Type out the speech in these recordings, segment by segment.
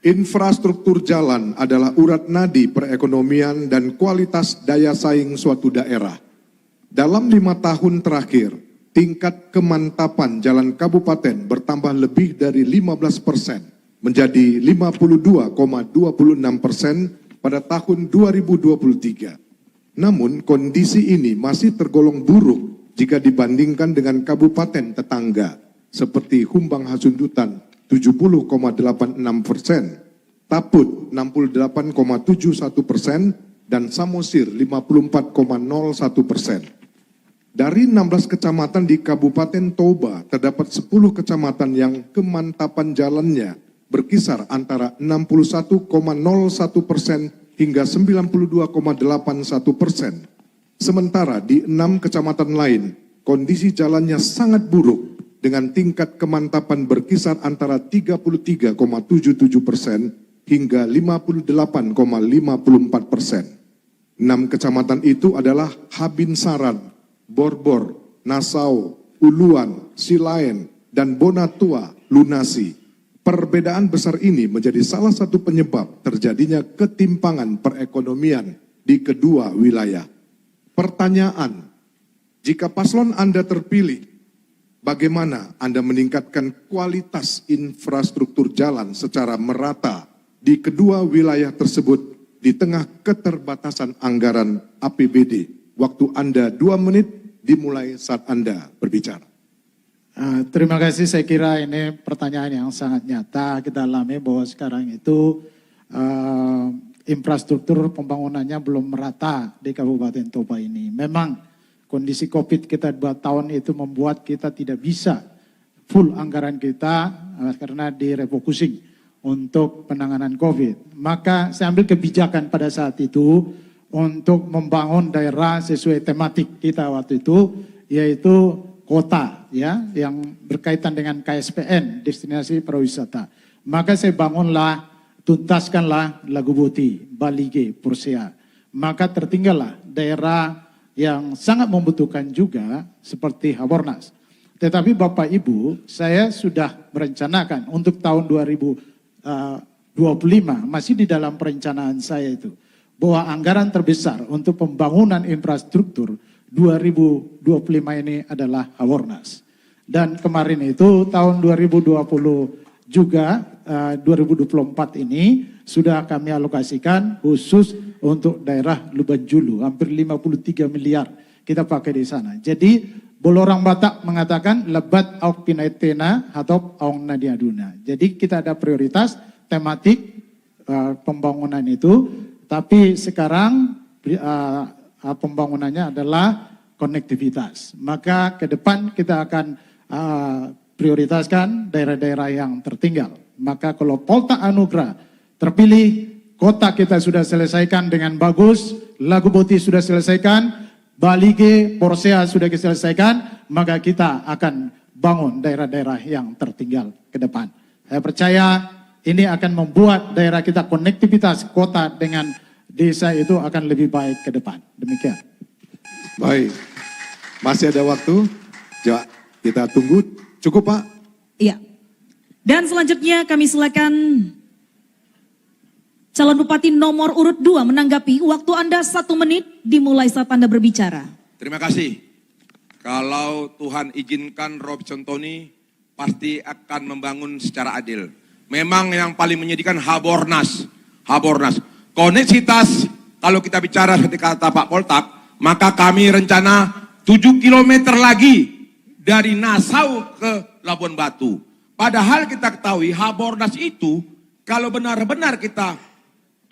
Infrastruktur jalan adalah urat nadi perekonomian dan kualitas daya saing suatu daerah. Dalam 5 tahun terakhir, tingkat kemantapan jalan kabupaten bertambah lebih dari 15%, menjadi 52,26% pada tahun 2023. Namun kondisi ini masih tergolong buruk jika dibandingkan dengan kabupaten tetangga, seperti Humbang Hasundutan 70,86%, Taput 68,71%, dan Samosir 54,01%. Dari 16 kecamatan di Kabupaten Toba, terdapat 10 kecamatan yang kemantapan jalannya berkisar antara 61,01% hingga 92,81%. Sementara di 6 kecamatan lain, kondisi jalannya sangat buruk dengan tingkat kemantapan berkisar antara 33,77% hingga 58,54%. 6 kecamatan itu adalah Habinsaran, Borbor, Nasau, Uluan, Silaen, dan Bonatua, Lunasi. Perbedaan besar ini menjadi salah satu penyebab terjadinya ketimpangan perekonomian di kedua wilayah. Pertanyaan, jika paslon Anda terpilih, bagaimana Anda meningkatkan kualitas infrastruktur jalan secara merata di kedua wilayah tersebut di tengah keterbatasan anggaran APBD? Waktu Anda 2 menit dimulai saat Anda berbicara. Terima kasih, saya kira ini pertanyaan yang sangat nyata kita alami bahwa sekarang itu infrastruktur pembangunannya belum merata di Kabupaten Toba ini. Memang kondisi COVID kita 2 tahun itu membuat kita tidak bisa full anggaran kita karena direfocusing untuk penanganan COVID. Maka saya ambil kebijakan pada saat itu untuk membangun daerah sesuai tematik kita waktu itu, yaitu kota ya yang berkaitan dengan KSPN, destinasi pariwisata. Maka saya bangunlah, tuntaskanlah Lagubuti, Balige, Pursea. Maka tertinggallah daerah yang sangat membutuhkan juga seperti Habornas. Tetapi Bapak Ibu, saya sudah merencanakan untuk tahun 2025, masih di dalam perencanaan saya itu, bahwa anggaran terbesar untuk pembangunan infrastruktur 2025 ini adalah Habornas. Dan kemarin itu tahun 2020 juga 2024 ini sudah kami alokasikan khusus untuk daerah Lubanjulu, hampir 53 miliar kita pakai di sana. Jadi Bolorang Batak mengatakan lebat auk pinaitena atau aung nadiaduna. Jadi kita ada prioritas tematik pembangunan itu, tapi sekarang pembangunannya adalah konektivitas. Maka ke depan kita akan prioritaskan daerah-daerah yang tertinggal. Maka kalau Polta Anugrah terpilih, kota kita sudah selesaikan dengan bagus, Lagubuti sudah selesaikan, Balige, Porsea sudah diselesaikan, maka kita akan bangun daerah-daerah yang tertinggal ke depan. Saya percaya ini akan membuat daerah kita konektivitas kota dengan desa itu akan lebih baik ke depan. Demikian. Baik, masih ada waktu. Coba kita tunggu. Cukup Pak? Iya. Dan selanjutnya kami silakan calon bupati nomor urut 2 menanggapi. Waktu Anda 1 menit dimulai saat Anda berbicara. Terima kasih. Kalau Tuhan izinkan Robson Tony pasti akan membangun secara adil. Memang yang paling menyedihkan Habornas. Koneksitas, kalau kita bicara seperti kata Pak Poltak, maka kami rencana 7 km lagi dari Nasau ke Labuan Batu. Padahal kita ketahui Habornas itu kalau benar-benar kita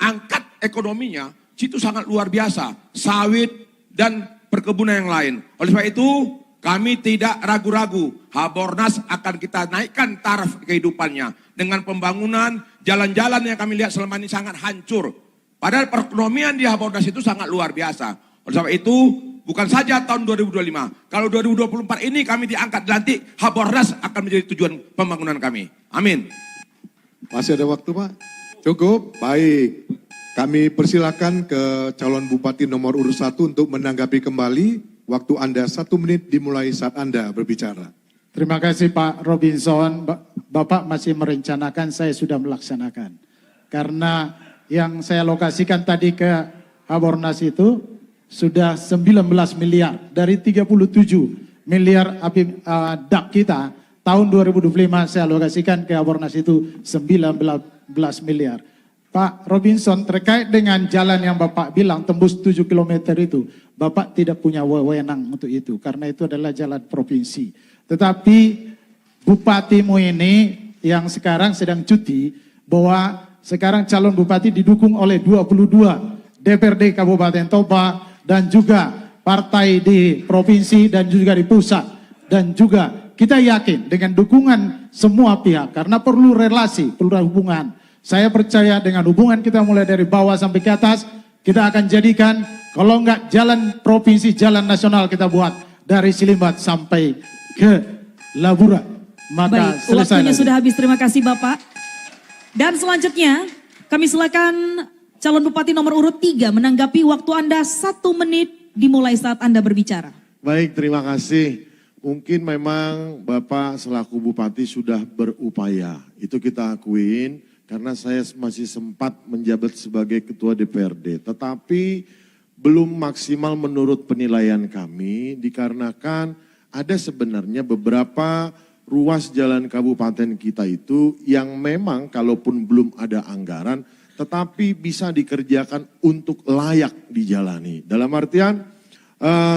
angkat ekonominya, itu sangat luar biasa. Sawit dan perkebunan yang lain. Oleh sebab itu kami tidak ragu-ragu. Habornas akan kita naikkan taraf kehidupannya. Dengan pembangunan jalan-jalan yang kami lihat selama ini sangat hancur. Padahal perekonomian di Habornas itu sangat luar biasa. Oleh sebab itu bukan saja tahun 2025. Kalau 2024 ini kami diangkat dilantik, Habornas akan menjadi tujuan pembangunan kami. Amin. Masih ada waktu Pak? Cukup? Baik. Kami persilakan ke calon bupati nomor urut 1 untuk menanggapi kembali. Waktu Anda 1 menit dimulai saat Anda berbicara. Terima kasih Pak Robinson. Bapak masih merencanakan, saya sudah melaksanakan. Karena yang saya lokasikan tadi ke Habornas itu sudah 19 miliar dari 37 miliar DAP kita. Tahun 2025 saya alokasikan ke Habornas itu 19 miliar. Pak Robinson, terkait dengan jalan yang Bapak bilang tembus 7 km itu, Bapak tidak punya wewenang untuk itu, karena itu adalah jalan provinsi. Tetapi Bupatimu ini yang sekarang sedang cuti, bahwa sekarang calon Bupati didukung oleh 22 DPRD Kabupaten Toba, dan juga partai di provinsi dan juga di pusat. Dan juga kita yakin dengan dukungan semua pihak, karena perlu relasi, perlu hubungan. Saya percaya dengan hubungan kita mulai dari bawah sampai ke atas, kita akan jadikan, kalau enggak jalan provinsi, jalan nasional kita buat dari Silimbat sampai ke Labura. Maka Baik, selesai waktunya lagi. sudah habis. Terima kasih Bapak. Dan selanjutnya kami silakan calon Bupati nomor urut 3 menanggapi waktu Anda 1 menit dimulai saat Anda berbicara. Baik, terima kasih. Mungkin memang Bapak selaku Bupati sudah berupaya, itu kita akuin. Karena saya masih sempat menjabat sebagai Ketua DPRD. Tetapi belum maksimal menurut penilaian kami dikarenakan ada sebenarnya beberapa ruas jalan kabupaten kita itu yang memang kalaupun belum ada anggaran tetapi bisa dikerjakan untuk layak dijalani. Dalam artian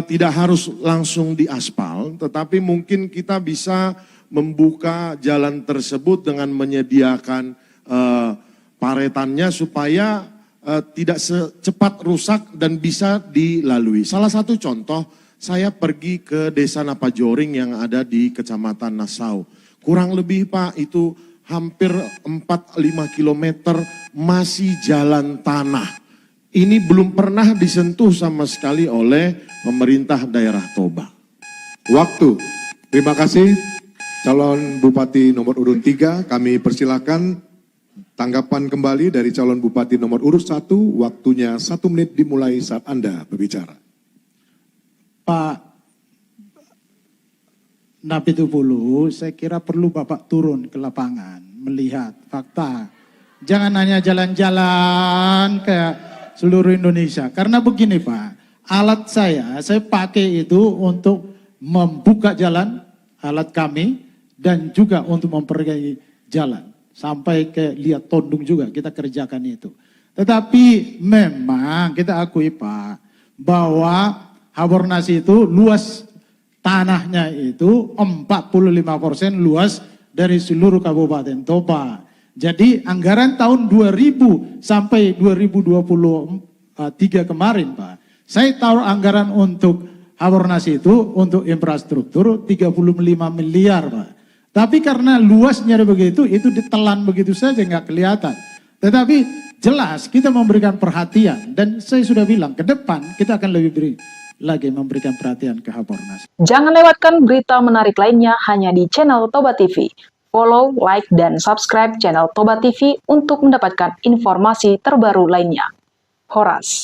tidak harus langsung diaspal tetapi mungkin kita bisa membuka jalan tersebut dengan menyediakan paretannya supaya tidak secepat rusak dan bisa dilalui. Salah satu contoh, saya pergi ke desa Napajoring yang ada di Kecamatan Nasau. Kurang lebih Pak itu hampir 4-5 kilometer masih jalan tanah. Ini belum pernah disentuh sama sekali oleh pemerintah daerah Toba. Waktu. Terima kasih calon Bupati nomor urut 3. Kami persilakan tanggapan kembali dari calon Bupati nomor urut 1, waktunya 1 menit dimulai saat Anda berbicara. Pak Napitupulu, saya kira perlu Bapak turun ke lapangan, melihat fakta. Jangan hanya jalan-jalan ke seluruh Indonesia. Karena begini Pak, alat saya pakai itu untuk membuka jalan, alat kami, dan juga untuk memperbaiki jalan. Sampai ke lihat Tondung juga kita kerjakan itu. Tetapi memang kita akui Pak, bahwa Habornas itu luas tanahnya itu 45% luas dari seluruh Kabupaten Toba. Jadi anggaran tahun 2000 sampai 2023 kemarin Pak, saya taruh anggaran untuk Habornas itu untuk infrastruktur 35 miliar Pak. Tapi karena luasnya begitu, itu ditelan begitu saja nggak kelihatan. Tetapi jelas kita memberikan perhatian dan saya sudah bilang ke depan kita akan lebih lagi memberikan perhatian ke Habornas. Jangan lewatkan berita menarik lainnya hanya di channel Toba TV. Follow, like, dan subscribe channel Toba TV untuk mendapatkan informasi terbaru lainnya. Horas.